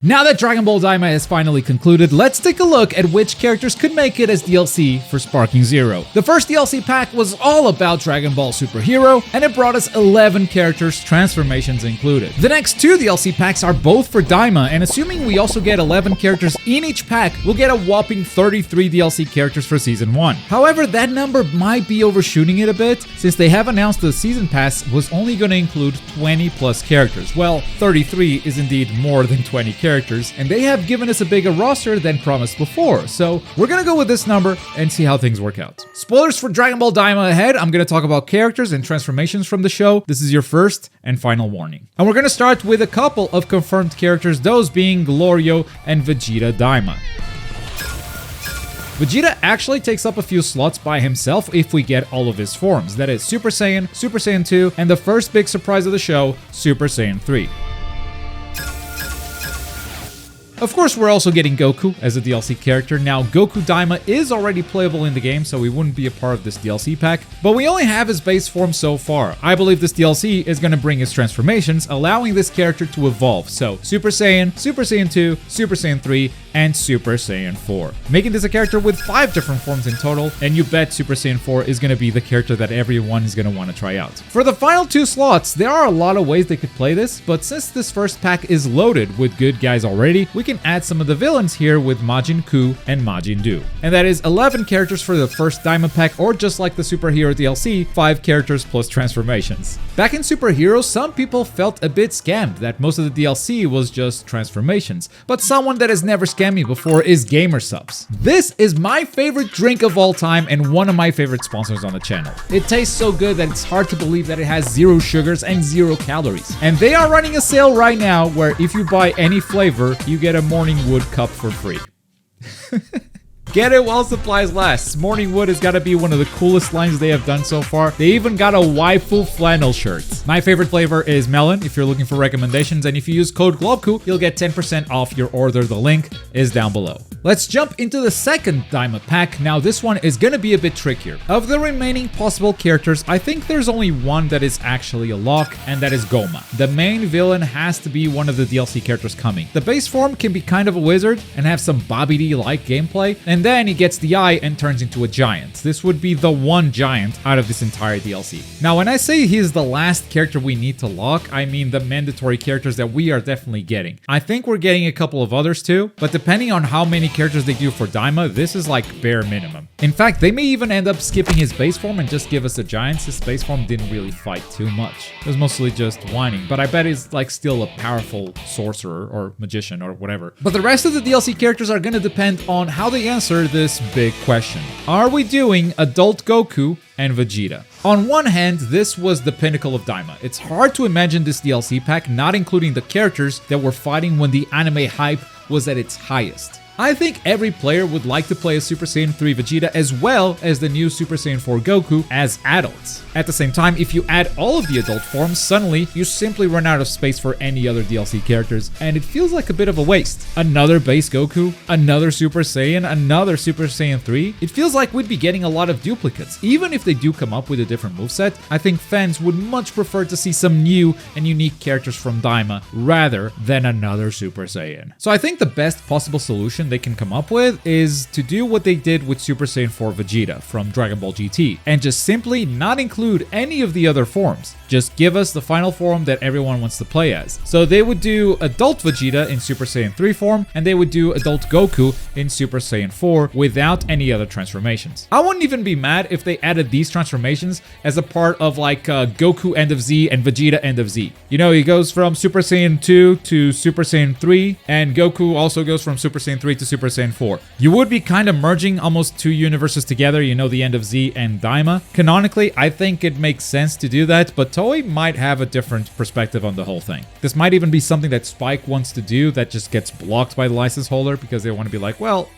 Now that Dragon Ball Daima is finally concluded, let's take a look at which characters could make it as DLC for Sparking Zero. The first DLC pack was all about Dragon Ball Superhero, and it brought us 11 characters, transformations included. The next two DLC packs are both for Daima, and assuming we also get 11 characters in each pack, we'll get a whopping 33 DLC characters for Season 1. However, that number might be overshooting it a bit, since they have announced the Season Pass was only going to include 20 plus characters. Well, 33 is indeed more than 20 characters, and they have given us a bigger roster than promised before, so we're gonna go with this number and see how things work out. Spoilers for Dragon Ball Daima ahead. I'm gonna talk about characters and transformations from the show. This is your first and final warning. And we're gonna start with a couple of confirmed characters, those being Glorio and Vegeta Daima. Vegeta actually takes up a few slots by himself if we get all of his forms. That is Super Saiyan, Super Saiyan 2, and the first big surprise of the show, Super Saiyan 3. Of course, we're also getting Goku as a DLC character. Now, Goku Daima is already playable in the game, so he wouldn't be a part of this DLC pack, but we only have his base form so far. I believe this DLC is going to bring his transformations, allowing this character to evolve. So, Super Saiyan, Super Saiyan 2, Super Saiyan 3, and Super Saiyan 4. Making this a character with 5 different forms in total, and you bet Super Saiyan 4 is going to be the character that everyone is going to want to try out. For the final 2 slots, there are a lot of ways they could play this, but since this first pack is loaded with good guys already, we can add some of the villains here with Majin Ku and Majin Du. And that is 11 characters for the first Daima pack, or just like the Superhero DLC, 5 characters plus transformations. Back in Superhero, some people felt a bit scammed that most of the DLC was just transformations, but someone that has never scammed me before is GamerSupps. This is my favorite drink of all time and one of my favorite sponsors on the channel. It tastes so good that it's hard to believe that it has 0 sugars and 0 calories. And they are running a sale right now where if you buy any flavor, you get a Morning Wood cup for free. Get it while supplies last. Morning Wood has got to be one of the coolest lines they have done so far. They even got a waifu flannel shirt. My favorite flavor is melon if you're looking for recommendations, and if you use code Globku, you'll get 10% off your order. The link is down below. Let's jump into the second Daima pack. Now this one is going to be a bit trickier. Of the remaining possible characters, I think there's only one that is actually a lock, and that is Gomah. The main villain has to be one of the DLC characters coming. The base form can be kind of a wizard and have some Babidi-like gameplay, and then he gets the eye and turns into a giant. This would be the one giant out of this entire DLC. Now when I say he's the last character we need to lock, I mean the mandatory characters that we are definitely getting. I think we're getting a couple of others too, but depending on how many characters they do for Daima, this is like bare minimum. In fact, they may even end up skipping his base form and just give us a giant. His base form didn't really fight too much. It was mostly just whining, but I bet he's like still a powerful sorcerer or magician or whatever. But the rest of the DLC characters are gonna depend on how they answer this big question. Are we doing adult Goku and Vegeta? On one hand, this was the pinnacle of Daima. It's hard to imagine this DLC pack not including the characters that were fighting when the anime hype was at its highest. I think every player would like to play a Super Saiyan 3 Vegeta as well as the new Super Saiyan 4 Goku as adults. At the same time, if you add all of the adult forms, suddenly you simply run out of space for any other DLC characters, and it feels like a bit of a waste. Another base Goku, another Super Saiyan, another Super Saiyan 3. It feels like we'd be getting a lot of duplicates. Even if they do come up with a different moveset, I think fans would much prefer to see some new and unique characters from Daima rather than another Super Saiyan. So I think the best possible solution they can come up with is to do what they did with Super Saiyan 4 Vegeta from Dragon Ball GT and just simply not include any of the other forms. Just give us the final form that everyone wants to play as. So they would do adult Vegeta in Super Saiyan 3 form, and they would do adult Goku in Super Saiyan 4 without any other transformations. I wouldn't even be mad if they added these transformations as a part of like Goku End of Z and Vegeta End of Z. You know, he goes from Super Saiyan 2 to Super Saiyan 3, and Goku also goes from Super Saiyan 3 to Super Saiyan 4. You would be kind of merging almost 2 universes together, you know, the End of Z and Daima. Canonically, I think it makes sense to do that, but Toei might have a different perspective on the whole thing. This might even be something that Spike wants to do that just gets blocked by the license holder because they want to be like, well,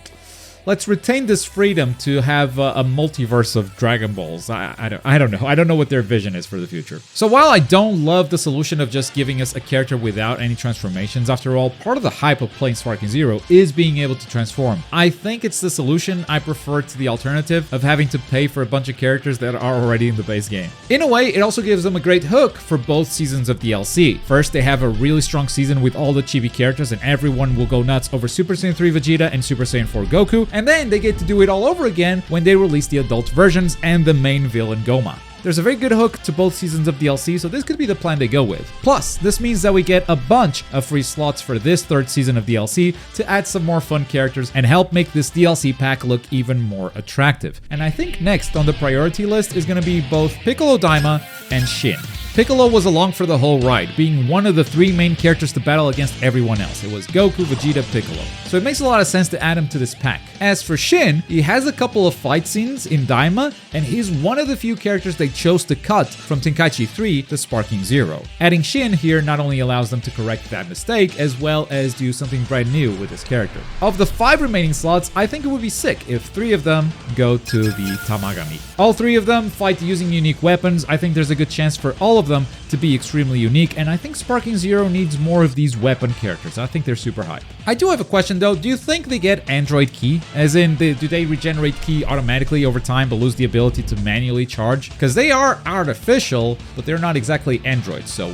let's retain this freedom to have a multiverse of Dragon Balls. I don't know. I don't know what their vision is for the future. So while I don't love the solution of just giving us a character without any transformations, after all, part of the hype of playing Sparking Zero is being able to transform. I think it's the solution I prefer to the alternative of having to pay for a bunch of characters that are already in the base game. In a way, it also gives them a great hook for both seasons of DLC. First, they have a really strong season with all the chibi characters and everyone will go nuts over Super Saiyan 3 Vegeta and Super Saiyan 4 Goku, and then they get to do it all over again when they release the adult versions and the main villain Gomah. There's a very good hook to both seasons of DLC, so this could be the plan they go with. Plus, this means that we get a bunch of free slots for this third season of DLC to add some more fun characters and help make this DLC pack look even more attractive. And I think next on the priority list is going to be both Piccolo Daima and Shin. Piccolo was along for the whole ride, being one of the 3 main characters to battle against everyone else. It was Goku, Vegeta, Piccolo. So it makes a lot of sense to add him to this pack. As for Shin, he has a couple of fight scenes in Daima, and he's one of the few characters they chose to cut from Tenkaichi 3 to Sparking Zero. Adding Shin here not only allows them to correct that mistake, as well as do something brand new with this character. Of the 5 remaining slots, I think it would be sick if 3 of them go to the Tamagami. All 3 of them fight using unique weapons. I think there's a good chance for all of them to be extremely unique, and I think Sparking Zero needs more of these weapon characters. I think they're super hype. I do have a question though. Do you think they get Android Ki? As in, do they regenerate Ki automatically over time but lose the ability to manually charge? Because they are artificial, but they're not exactly androids, so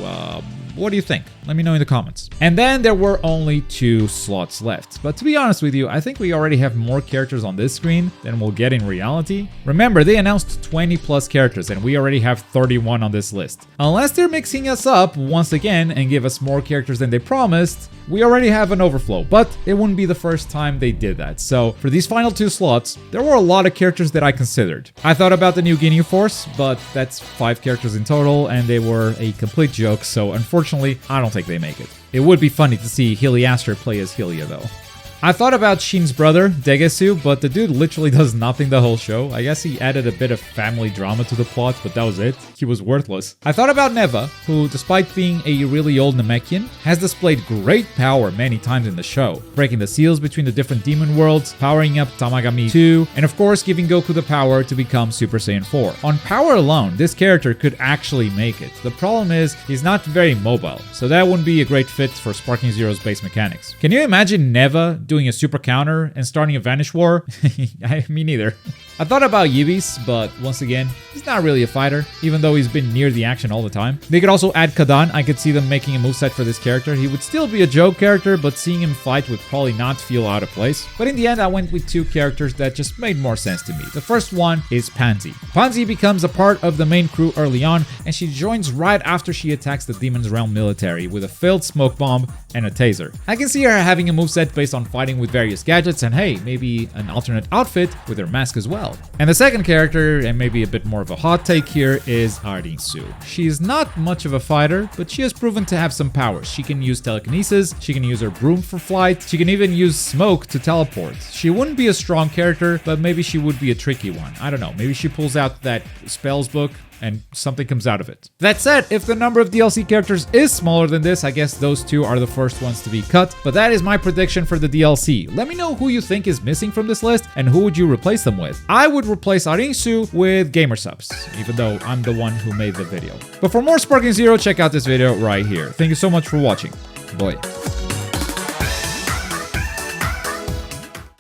what do you think? Let me know in the comments. And then there were only 2 slots left. But to be honest with you, I think we already have more characters on this screen than we'll get in reality. Remember, they announced 20 plus characters and we already have 31 on this list. Unless they're mixing us up once again and give us more characters than they promised, we already have an overflow, but it wouldn't be the first time they did that. So for these final 2 slots, there were a lot of characters that I considered. I thought about the New Ginyu Force, but that's 5 characters in total and they were a complete joke, so unfortunately, I don't think they make it. It would be funny to see Heliaster play as Helia though. I thought about Shin's brother, Degesu, but the dude literally does nothing the whole show. I guess he added a bit of family drama to the plot, but that was it. He was worthless. I thought about Neva, who, despite being a really old Namekian, has displayed great power many times in the show, breaking the seals between the different demon worlds, powering up Tamagami 2, and of course giving Goku the power to become Super Saiyan 4. On power alone, this character could actually make it. The problem is, he's not very mobile, so that wouldn't be a great fit for Sparking Zero's base mechanics. Can you imagine Neva doing a super counter and starting a Vanish War? Me neither. I thought about Chibis, but once again, he's not really a fighter, even though he's been near the action all the time. They could also add Kadan. I could see them making a moveset for this character. He would still be a joke character, but seeing him fight would probably not feel out of place. But in the end, I went with 2 characters that just made more sense to me. The first one is Pansy. Pansy becomes a part of the main crew early on, and she joins right after she attacks the Demon's Realm military with a failed smoke bomb and a taser. I can see her having a moveset based on fighting with various gadgets, and hey, maybe an alternate outfit with her mask as well. And the second character, and maybe a bit more of a hot take here, is Arinsu. She is not much of a fighter, but she has proven to have some powers. She can use telekinesis, she can use her broom for flight, she can even use smoke to teleport. She wouldn't be a strong character, but maybe she would be a tricky one. I don't know, maybe she pulls out that spells book and something comes out of it. That said, if the number of DLC characters is smaller than this, I guess those 2 are the first ones to be cut, but that is my prediction for the DLC. Let me know who you think is missing from this list and who would you replace them with. I would replace Arinsu with GamerSupps, even though I'm the one who made the video. But for more Sparking Zero, check out this video right here. Thank you so much for watching. Bye.